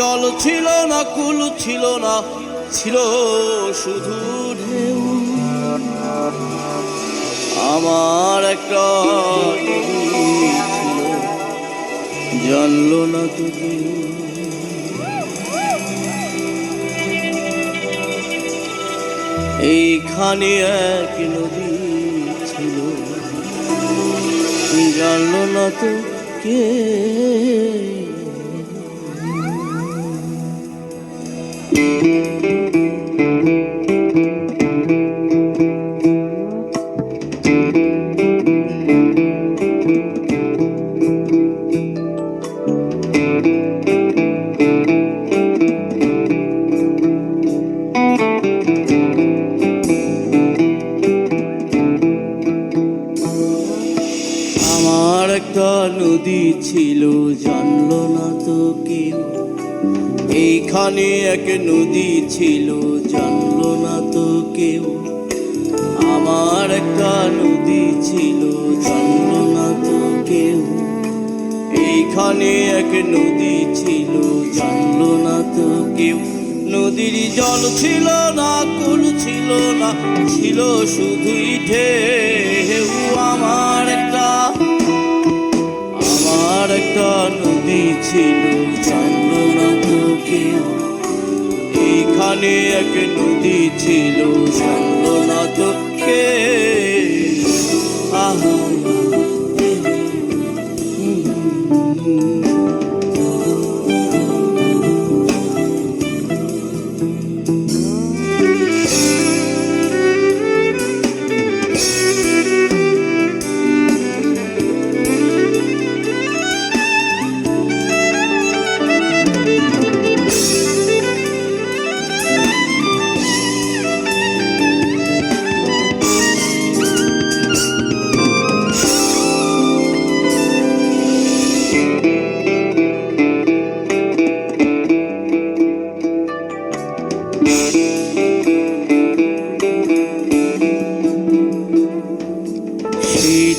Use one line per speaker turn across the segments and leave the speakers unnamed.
জল ছিল না, কুল ছিল না, ছিল শুধু ঢেউ। আমার একটা নদী ছিল, জানলো না তো কেউ। এইখানে এক নদী ছিল, জানলো না তো কে। আমার একটা নদী ছিল, জানলো না তো কেউ। এইখানে এক নদী ছিল, জানলো না তো কেউ। আমার একটা নদী ছিল, জানলো না তো কেউ। এইখানে এক নদী ছিল, জানলো না তো কেউ। নদীর জল ছিল না, কুল ছিল না, ছিল শুধুই ঢেউ। আমার একটা নদী ছিল, জানলো না তো কেউ। এইখানে এক নদী ছিল, জানলো না তো কেউ। আহা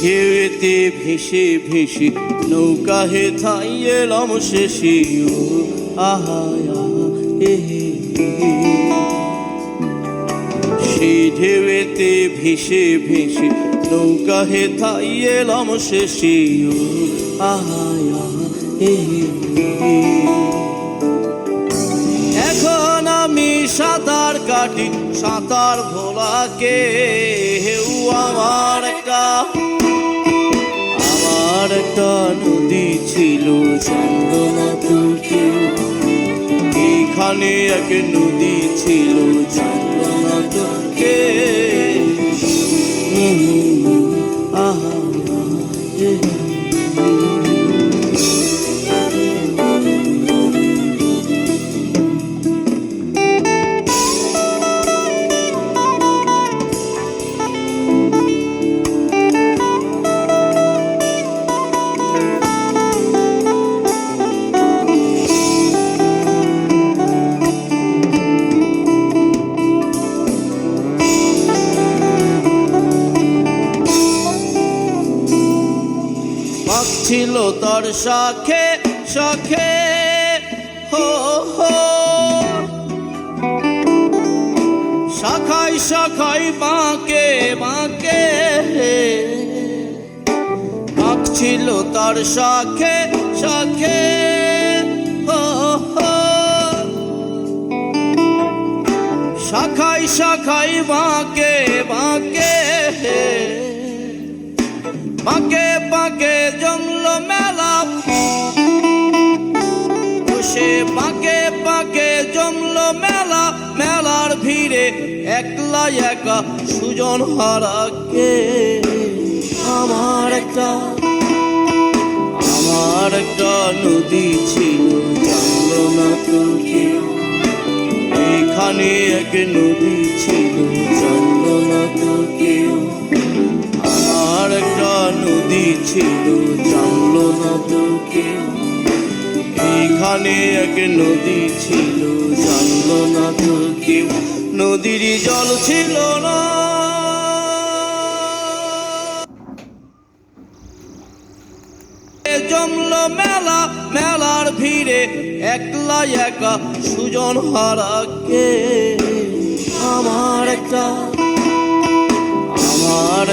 ঢেউতে ভেসে ভেসে নৌকা হে থাই এলাম শেষে। ও আহা হে সেই ঢেউতে ভেসে ভেসে নৌকা হে থাই এলাম শেষে। ও আহা হে এখন আমি সাঁতার কাটি, সাঁতার ভোলাকে হেউ। আমার একটা নদী ছিল, জানলো না তো কেউ। এইখানে এক নদী ছিল, জানলো না তো কেউ। আহা ছিল তার শাখে শাখে, হো হো শাখায় শাখায় বাঁকে বাঁকে। পাখ ছিল তার শাখে শাখে, হো হো শাখায় শাখায় বাঁকে বাঁকে। বাঁকে বাঁকে জমলো মেলা, বসে বাঁকে বাঁকে জমলো মেলা। মেলার ভিড়ে একলা একা সুজন হারাকে। আমার একটা নদী ছিল, জানলো না তো কেউ। এইখানে এক নদী ছিল, জানলো না তো কেউ। আমার একটা নদী ছিল, জানলো না তো কেউ। এইখানে এক নদী ছিল, জানলো না তো কেউ। নদীর জল ছিল না, জল জমলো মেলা, মেলার ভিড়ে একলা একা সুজন হারাকে। আমার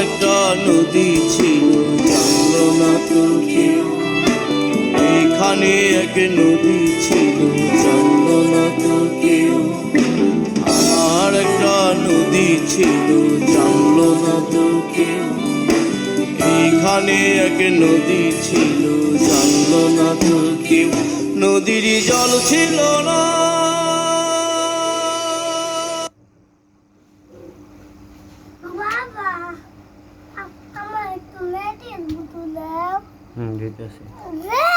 একটা নদী ছিল, জানলো না তো কেউ। এখানে এক নদী ছিল, জানলো না তো কেউ। আমার একটা নদী ছিল, জানলো না তো কেউ। এইখানে এক নদী ছিল, জানলো না তো কেউ। নদীর জল ছিল না।
বাবা, আমার একটু লেটের বোতল দাও।
দিতেছি।
রে